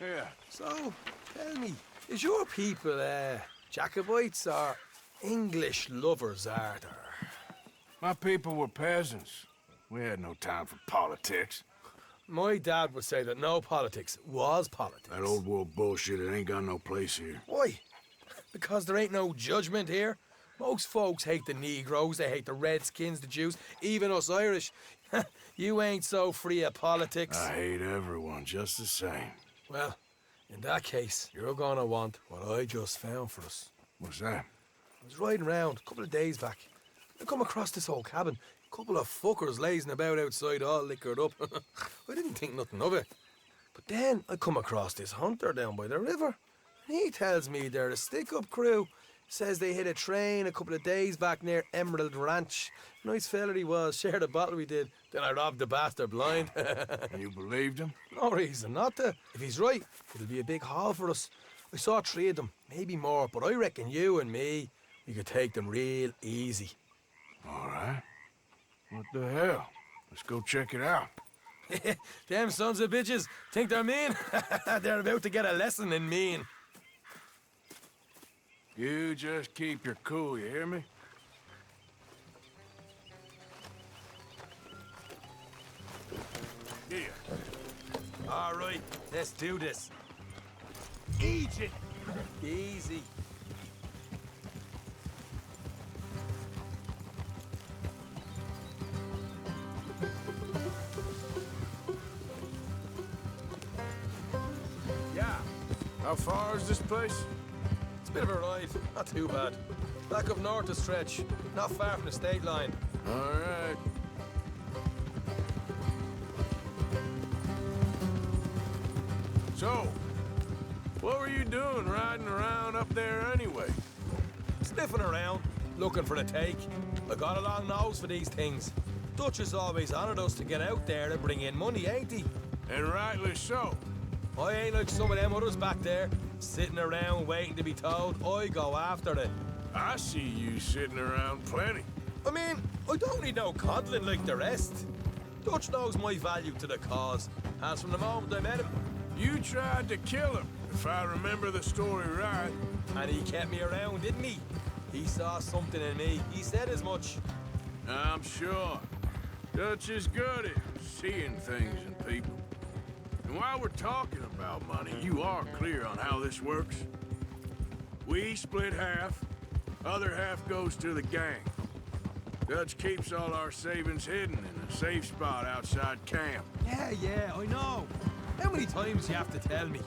Yeah. So, tell me, is your people, Jacobites or English lovers, are there? My people were peasants. We had no time for politics. My dad would say that no politics was politics. That old world bullshit, it ain't got no place here. Why? Because there ain't no judgment here. Most folks hate the Negroes, they hate the Redskins, the Jews, even us Irish. You ain't so free of politics. I hate everyone just the same. Well, in that case, you're gonna want what I just found for us. What's that? I was riding around a couple of days back. I come across this old cabin. A couple of fuckers lazing about outside all liquored up. I didn't think nothing of it. But then I come across this hunter down by the river. And he tells me they're a stick-up crew. Says they hit a train a couple of days back near Emerald Ranch. Nice fella he was, shared a bottle we did. Then I robbed the bastard blind. You believed him? No reason not to. If he's right, it'll be a big haul for us. I saw 3 of them, maybe more, but I reckon you and me, we could take them real easy. All right. What the hell? Let's go check it out. Them sons of bitches think they're mean. They're about to get a lesson in mean. You just keep your cool, you hear me? Here. All right, let's do this. Eat it. Easy. Yeah. How far is this place? It's a bit of a ride, not too bad. Back up north a stretch, not far from the state line. All right. So, what were you doing riding around up there anyway? Sniffing around, looking for a take. I got a long nose for these things. Dutch has always honoured us to get out there and bring in money, ain't he? And rightly so. I ain't like some of them others back there, sitting around waiting to be told. I go after it. I see you sitting around plenty. I mean, I don't need no coddling like the rest. Dutch knows my value to the cause, as from the moment I met him. You tried to kill him, if I remember the story right. And he kept me around, didn't he? He saw something in me. He said as much. I'm sure. Dutch is good at seeing things in people. And while we're talking about money, you are clear on how this works? We split half, other half goes to the gang. Dutch keeps all our savings hidden in a safe spot outside camp. Yeah, I know. How many times you have to tell me?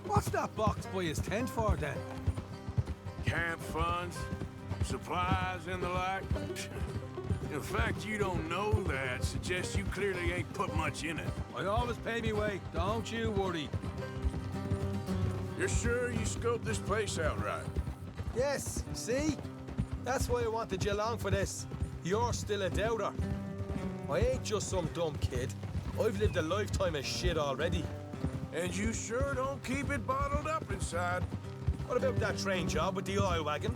What's that box by his tent for, then? Camp funds, supplies, and the like. The fact you don't know that suggests you clearly ain't put much in it. I always pay me way, don't you worry. You're sure you scoped this place out right? Yes, see? That's why I wanted you along for this. You're still a doubter. I ain't just some dumb kid. I've lived a lifetime of shit already. And you sure don't keep it bottled up inside. What about that train job with the oil wagon?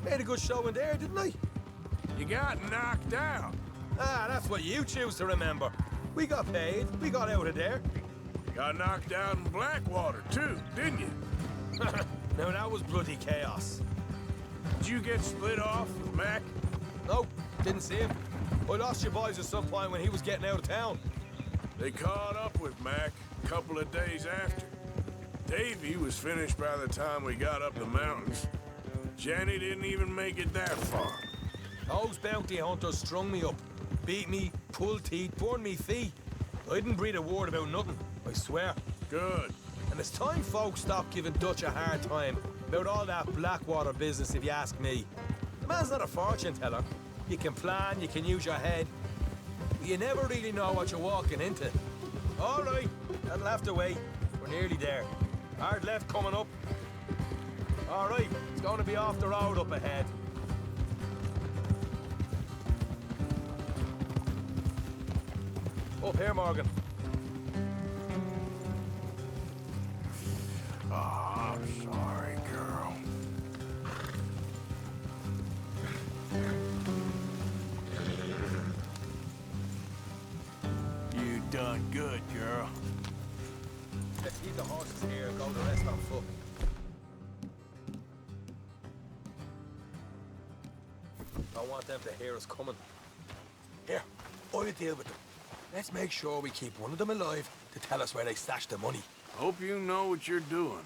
Made a good show in there, didn't I? You got knocked out. Ah, that's what you choose to remember. We got paid. We got out of there. Got knocked out in Blackwater, too, didn't you? Now, that was bloody chaos. Did you get split off with Mac? Nope, didn't see him. I lost your boys at some point when he was getting out of town. They caught up with Mac a couple of days after. Davy was finished by the time we got up the mountains. Jenny didn't even make it that far. Those bounty hunters strung me up, beat me, pulled teeth, burned me feet. I didn't breathe a word about nothing, I swear. Good. And it's time folks stop giving Dutch a hard time about all that Blackwater business, if you ask me. The man's not a fortune teller. You can plan, you can use your head, but you never really know what you're walking into. All right, that'll have to wait. We're nearly there. Hard left coming up. All right, it's going to be off the road up ahead. Up here, Morgan. Oh, I'm sorry, girl. You done good, girl. Don't want them to hear us coming. Here, I'll deal with them. Let's make sure we keep one of them alive to tell us where they stashed the money. Hope you know what you're doing.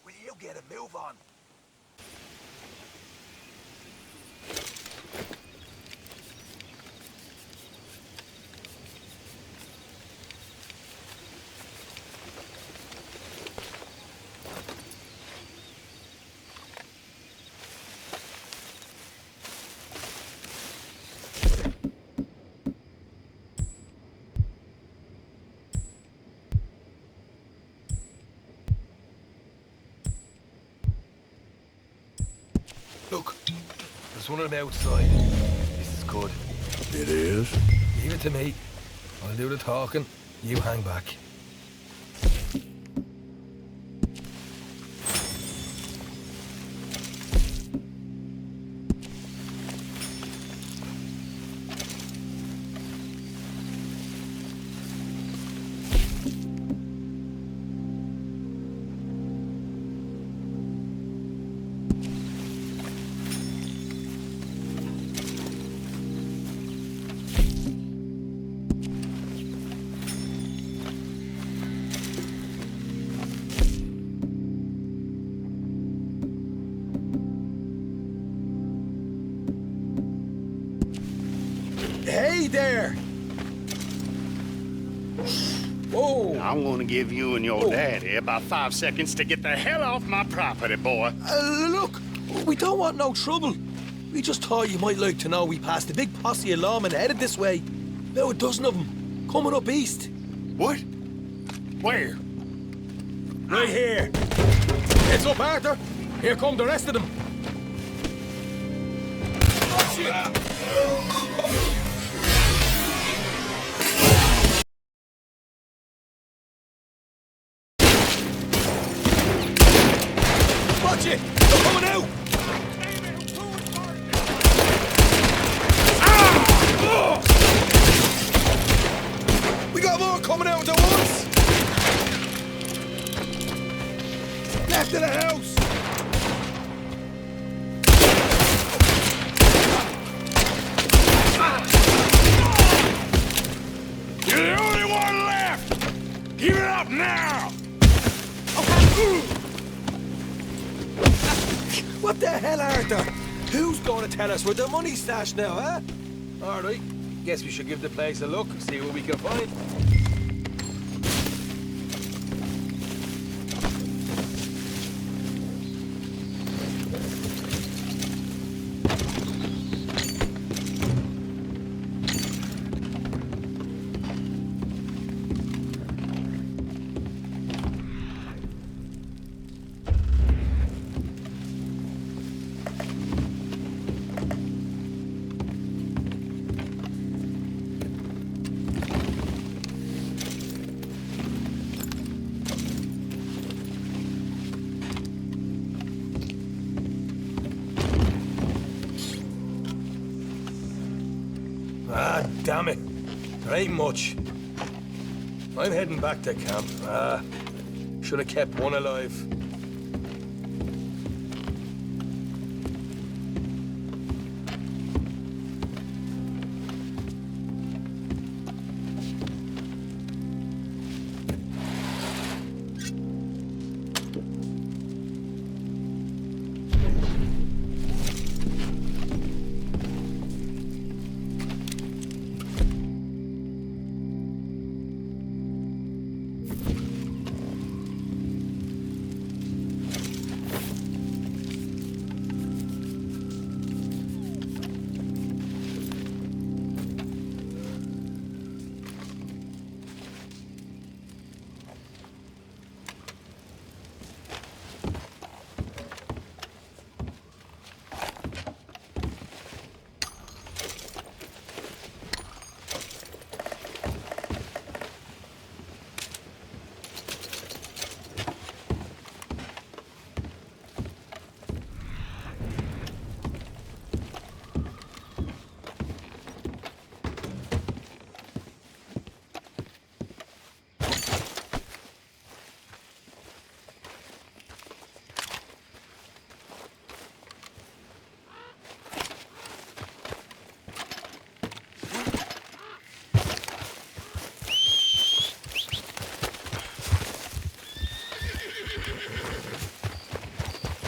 Will you get a move on? Look, there's one of them outside. This is good. It is? Leave it to me. I'll do the talking. You hang back. Hey there! Whoa! I'm gonna give you and your daddy about 5 seconds to get the hell off my property, boy. Look, we don't want no trouble. We just thought you might like to know we passed a big posse of lawmen headed this way. About a dozen of them, coming up east. What? Where? Right here. Heads up, Arthur. Here come the rest of them. Watch it! They're coming out! We got more coming out at once! Left of the house! You're the only one left! Give it up now! What the hell, Arthur? Who's going to tell us where the money's stashed now, huh? All right. Guess we should give the place a look and see what we can find. Ah, damn it. There ain't much. I'm heading back to camp. Should have kept one alive.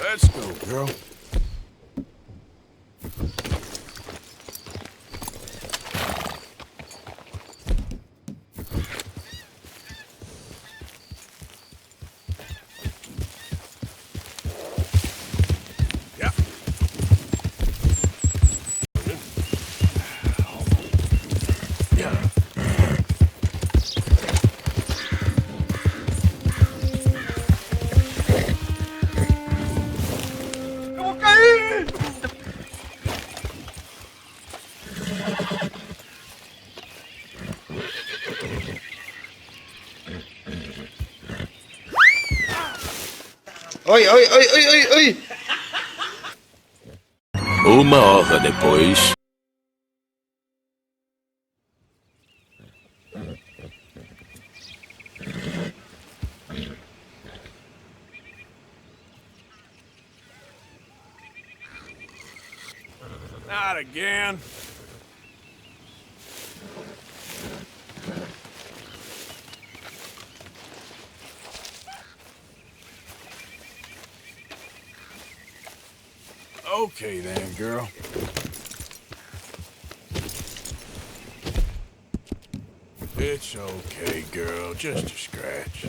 Let's go, girl. Yeah. Yeah. Oi, oi, oi, oi, oi, oi! Uma hora depois. Not again. Okay then, girl. It's okay, girl. Just a scratch.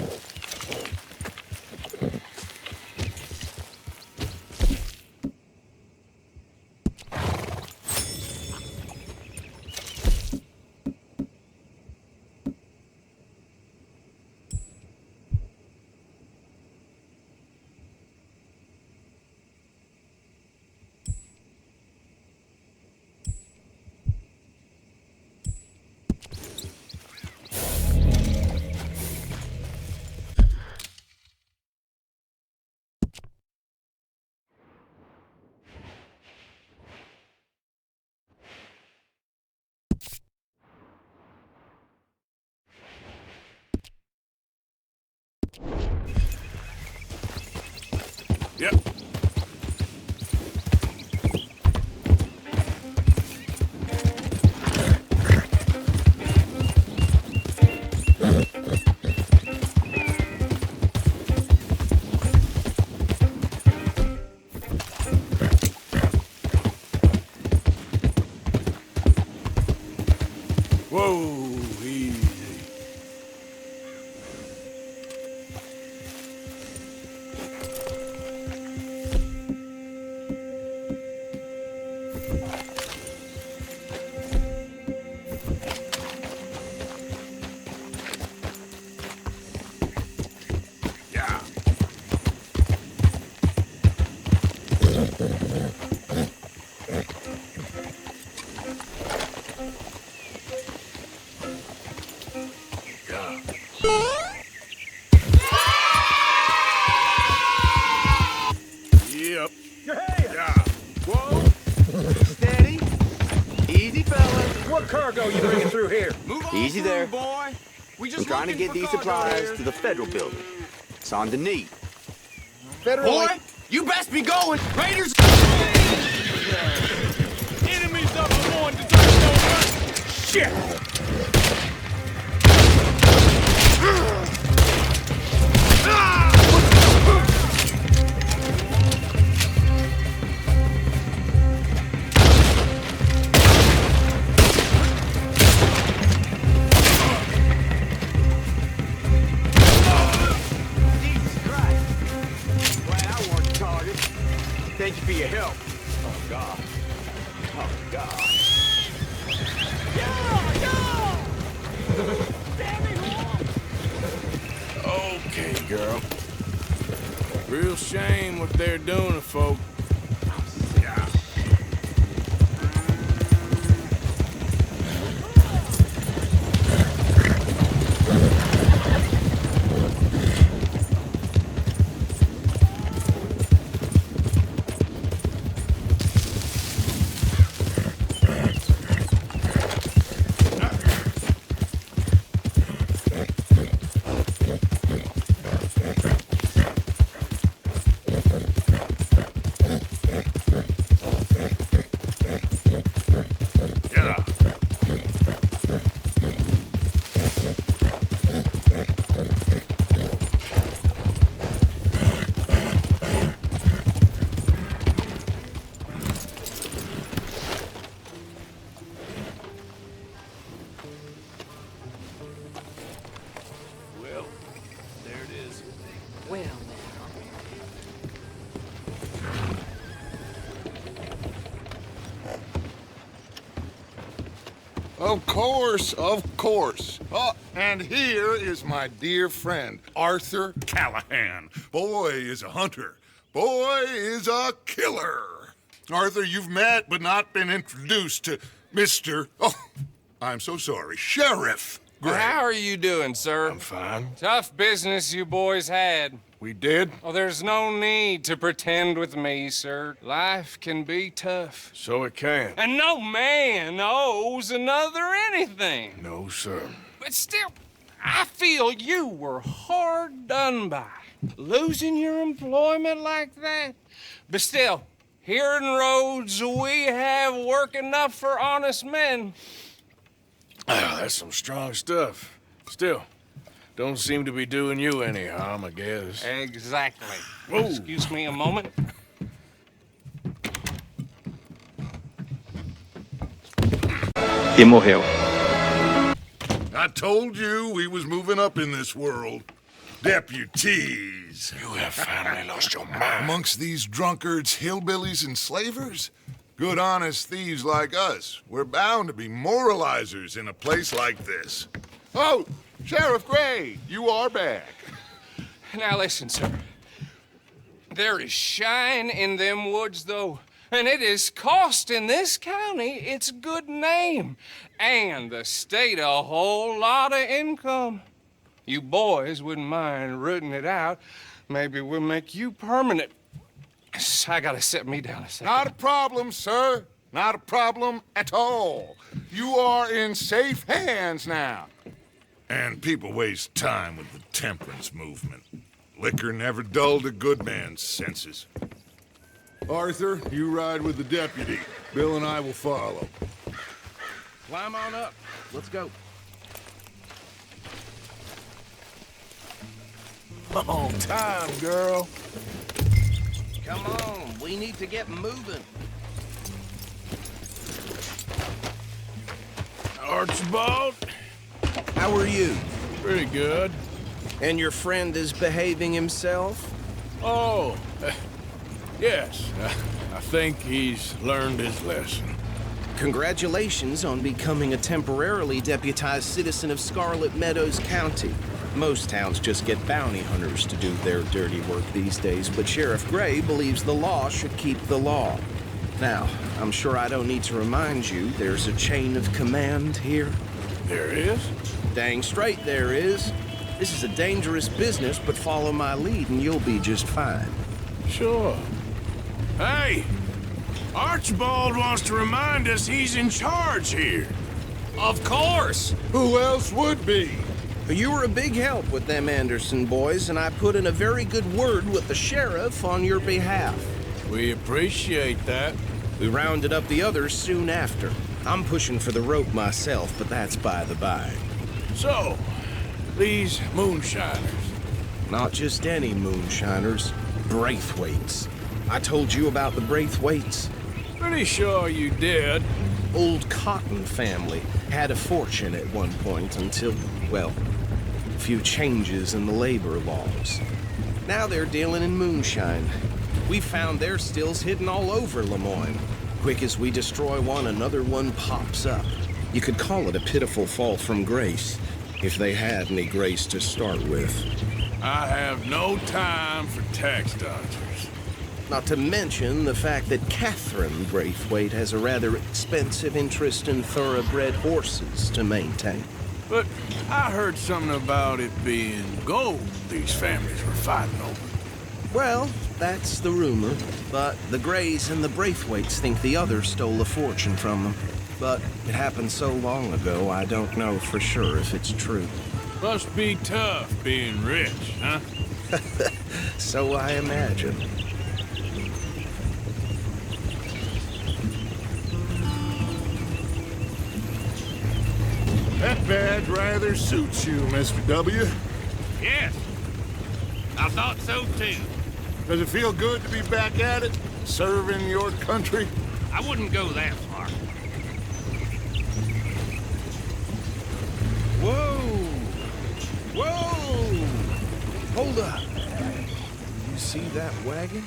Yep. Whoa, easy. Yeah. Yep. Yeah. Whoa. Steady. Easy, fellas. What cargo you bringing through here? Move on Easy there. Boy. I'm trying to get these supplies to the federal building. It's on the knee. Federal. Boy, you best be going. Raiders. Enemies up on deserve no mercy. Shit. Jesus Christ. Glad I wasn't the target. Thank you for your help. Oh, God. Oh, God. Okay, girl. Real shame what they're doing to folk. Yeah. Of course, of course. Oh, and here is my dear friend, Arthur Callahan. Boy is a hunter. Boy is a killer. Arthur, you've met but not been introduced to Mr. Oh, I'm so sorry, Sheriff Gray. How are you doing, sir? I'm fine. Tough business you boys had. We did? Oh, there's no need to pretend with me, sir. Life can be tough. So it can. And no man owes another anything. No, sir. But still, I feel you were hard done by. Losing your employment like that. But still, here in Rhodes, we have work enough for honest men. Ah, that's some strong stuff. Still, don't seem to be doing you any harm, I guess. Exactly. Whoa. Excuse me a moment. E morreu. I told you we was moving up in this world. Deputies. You have finally lost your mind. Amongst these drunkards, hillbillies, and slavers? Good honest thieves like us. We're bound to be moralizers in a place like this. Oh, Sheriff Gray, you are back. Now listen, sir. There is shine in them woods, though, and it is costing this county its good name and the state a whole lot of income. You boys wouldn't mind rooting it out. Maybe we'll make you permanent. I gotta sit me down a second. Not a problem, sir. Not a problem at all. You are in safe hands now. And people waste time with the temperance movement. Liquor never dulled a good man's senses. Arthur, you ride with the deputy. Bill and I will follow. Climb on up. Let's go. Long time, girl. Come on. We need to get moving. Archibald? How are you? Pretty good. And your friend is behaving himself? Oh, yes. I think he's learned his lesson. Congratulations on becoming a temporarily deputized citizen of Scarlet Meadows County. Most towns just get bounty hunters to do their dirty work these days, but Sheriff Gray believes the law should keep the law. Now, I'm sure I don't need to remind you there's a chain of command here. There is? Dang straight there is. This is a dangerous business, but follow my lead and you'll be just fine. Sure. Hey! Archibald wants to remind us he's in charge here. Of course! Who else would be? You were a big help with them Anderson boys, and I put in a very good word with the sheriff on your behalf. We appreciate that. We rounded up the others soon after. I'm pushing for the rope myself, but that's by the by. So, these moonshiners. Not just any moonshiners, Braithwaites. I told you about the Braithwaites. Pretty sure you did. Old Cotton family had a fortune at one point until, well, a few changes in the labor laws. Now they're dealing in moonshine. We found their stills hidden all over Lemoyne. Quick as we destroy one, another one pops up. You could call it a pitiful fall from grace, if they had any grace to start with. I have no time for tax dodgers. Not to mention the fact that Catherine Braithwaite has a rather expensive interest in thoroughbred horses to maintain. But I heard something about it being gold these families were fighting over. Well, that's the rumor, but the Grays and the Braithwaites think the others stole a fortune from them. But it happened so long ago, I don't know for sure if it's true. Must be tough being rich, huh? So I imagine. That badge rather suits you, Mr. W. Yes. I thought so too. Does it feel good to be back at it, serving your country? I wouldn't go that far. Whoa! Whoa! Hold up. You see that wagon?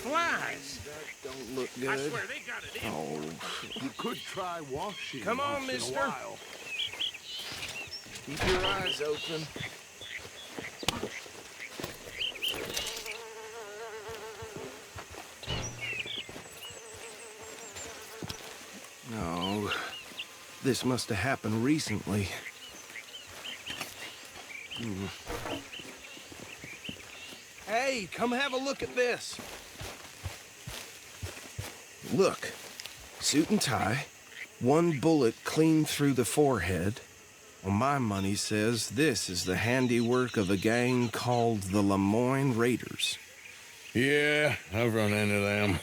flies. Don't look good. I swear they got it in. Oh, You could try washing. come on, once in a mister. while. Keep your eyes open. No, this must have happened recently. Hey, come have a look at this. Look, suit and tie, one bullet clean through the forehead. Well, my money says this is the handiwork of a gang called the Lemoyne Raiders. Yeah, I've run into them.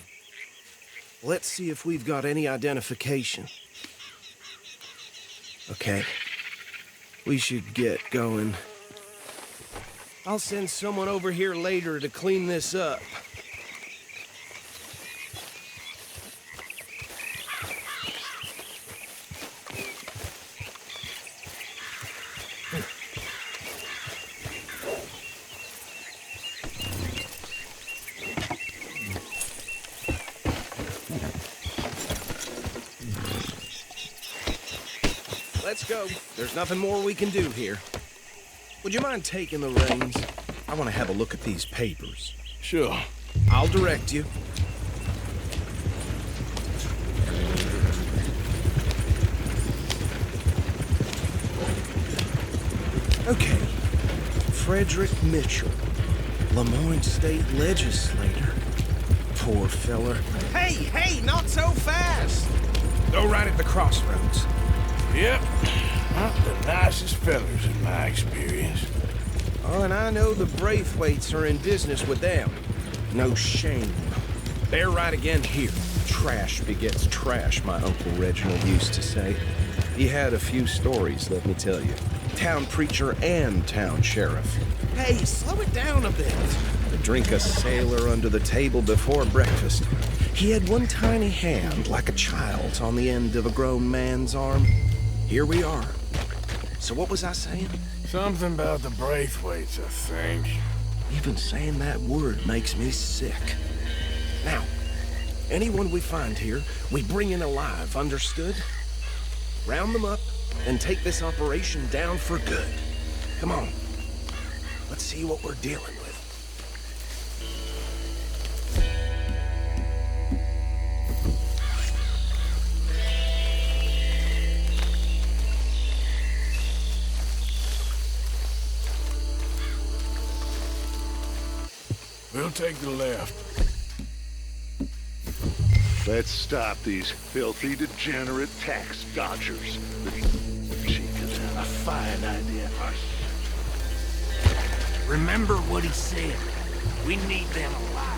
Let's see if we've got any identification. Okay. We should get going. I'll send someone over here later to clean this up. Let's go. There's nothing more we can do here. Would you mind taking the reins? I want to have a look at these papers. Sure. I'll direct you. Okay. Frederick Mitchell, Lemoyne State Legislator. Poor feller. Hey, not so fast! Go right at the crossroads. Yep. Not the nicest fellas in my experience. Oh, and I know the Braithwaites are in business with them. No shame. They're right again here. Trash begets trash, my Uncle Reginald used to say. He had a few stories, let me tell you. Town preacher and town sheriff. Hey, slow it down a bit. To drink a sailor under the table before breakfast. He had one tiny hand, like a child's, on the end of a grown man's arm. Here we are. So what was I saying? Something about the Braithwaites, I think. Even saying that word makes me sick. Now, anyone we find here, we bring in alive, understood? Round them up and take this operation down for good. Come on. Let's see what we're dealing with. We'll take the left. Let's stop these filthy, degenerate tax dodgers. She could have a fine idea. Remember what he said. We need them alive.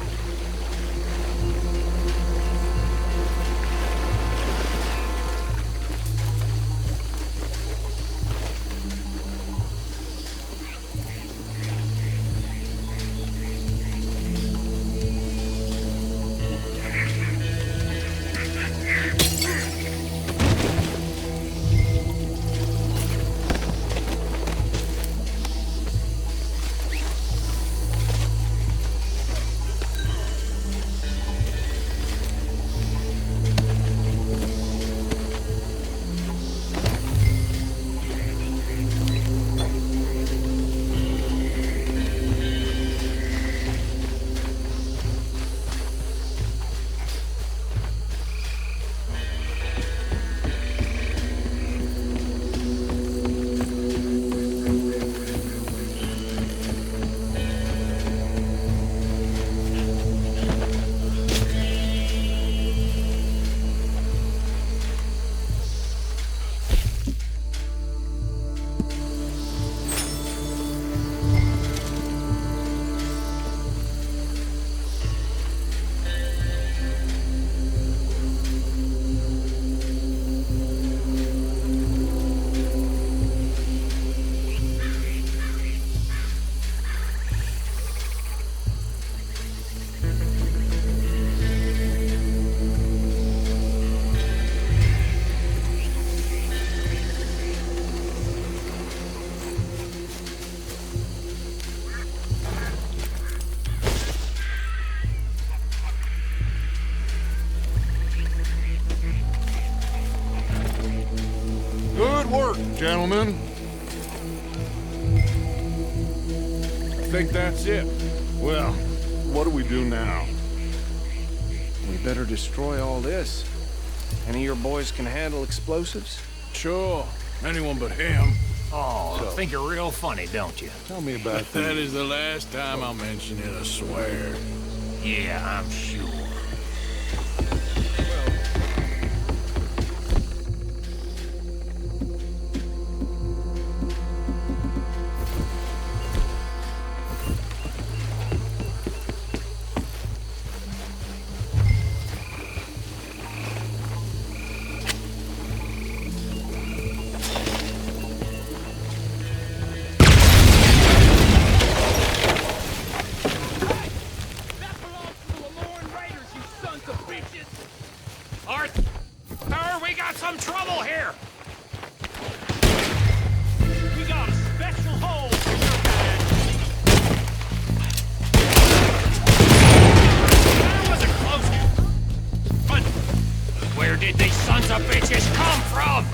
gentlemen. I think that's it. Well, what do we do now? We better destroy all this. Any of your boys can handle explosives? Sure. Anyone but him. Oh, you think you're real funny, don't you? Tell me about That is the last time I'll mention it, I swear. Yeah, I'm sure. Arthur, we got some trouble here. We got a special hole for your man. That wasn't close. But where did these sons of bitches come from?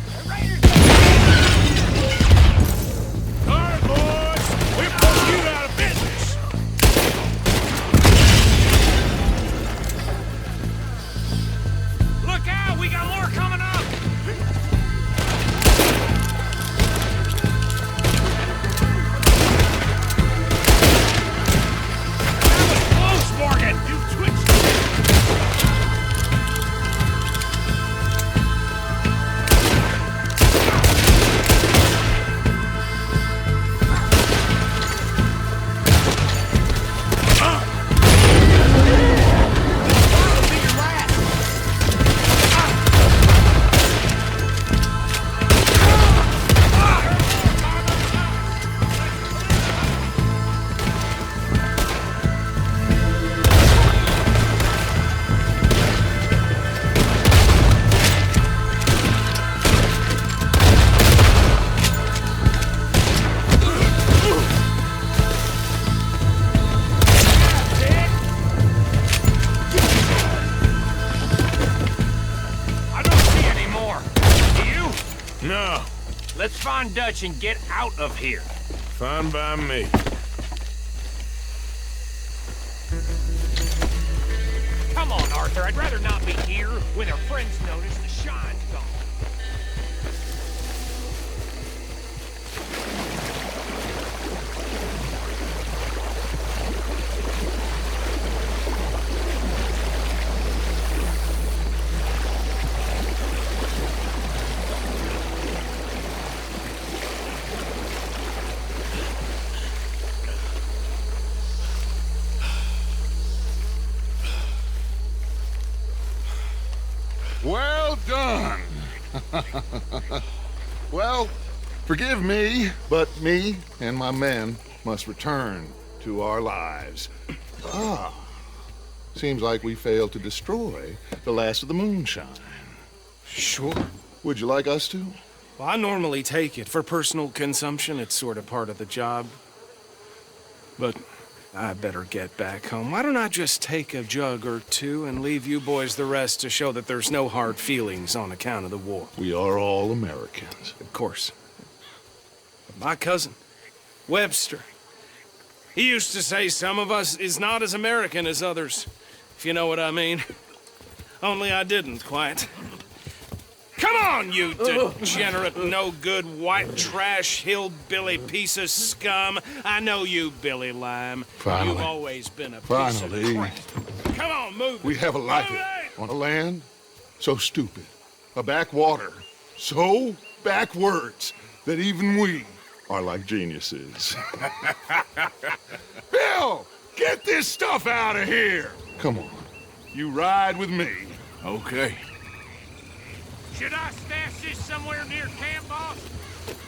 All right, boys. We're putting you out of business. Look out, we got more coming up. That was close, Morgan. You twitched. I don't see any more. Do you? No. Let's find Dutch and get out of here. Fine by me. Come on, Arthur. I'd rather not be here when our friends notice the shine's gone. Well done. Well, forgive me, but me and my men must return to our lives. Seems like we failed to destroy the last of the moonshine. Sure. Would you like us to? Well, I normally take it. For personal consumption, it's sort of part of the job. But I better get back home. Why don't I just take a jug or two and leave you boys the rest to show that there's no hard feelings on account of the war? We are all Americans. Of course. But my cousin, Webster, he used to say some of us is not as American as others, if you know what I mean. Only I didn't quite. Come on, you degenerate, no-good, white trash, hillbilly piece of scum. I know you, Billy Lime. Finally. You've always been a piece of crap. Come on, move We it. have a life Move it. on a land so stupid, a backwater so backwards that even we are like geniuses. Bill, get this stuff out of here. Come on, you ride with me. Okay. Should I stash this somewhere near camp, boss?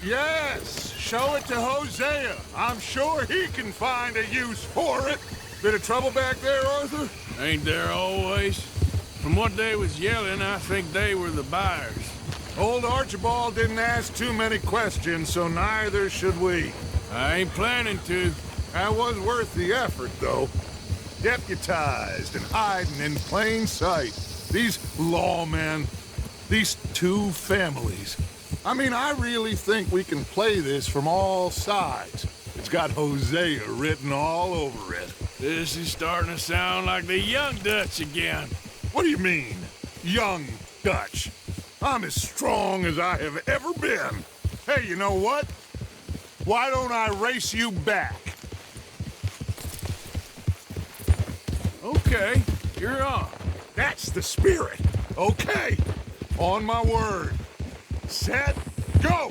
Yes, show it to Hosea. I'm sure he can find a use for it. Bit of trouble back there, Arthur? Ain't there always? From what they was yelling, I think they were the buyers. Old Archibald didn't ask too many questions, so neither should we. I ain't planning to. That was worth the effort, though. Deputized and hiding in plain sight. These lawmen, these two families. I mean, I really think we can play this from all sides. It's got Hosea written all over it. This is starting to sound like the Young Dutch again. What do you mean, young Dutch? I'm as strong as I have ever been. Hey, you know what? Why don't I race you back? Okay, you're on. That's the spirit. Okay, on my word. Set, go!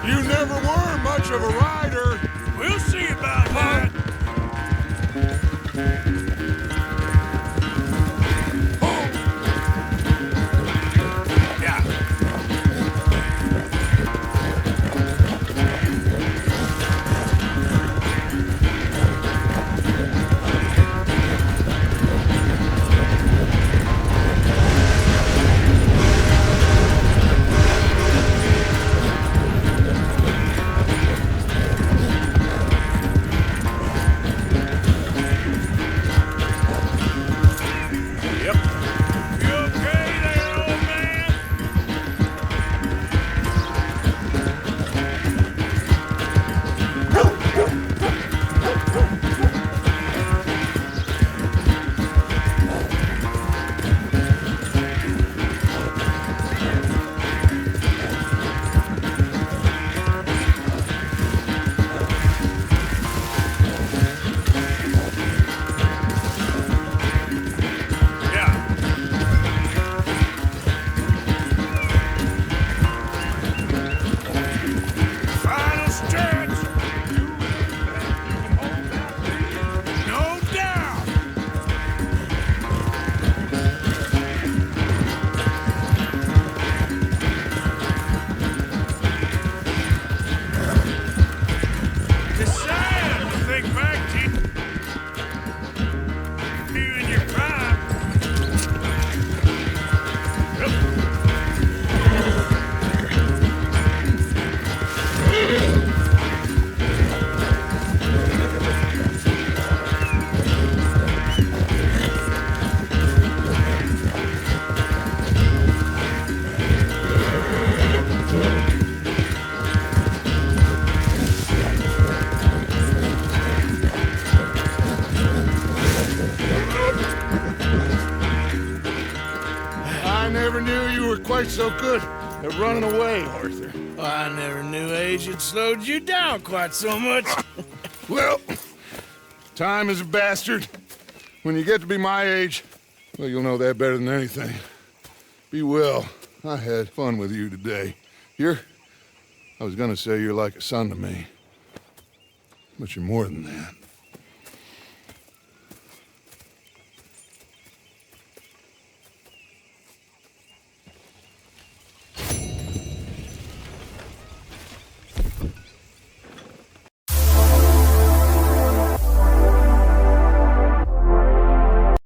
You never were much of a rider. We'll see about that. Yeah. I never knew you were quite so good at running away, Arthur. I never knew age had slowed you down quite so much. Well, time is a bastard. When you get to be my age, well, you'll know that better than anything. Be well. I had fun with you today. I was gonna say you're like a son to me. But you're more than that.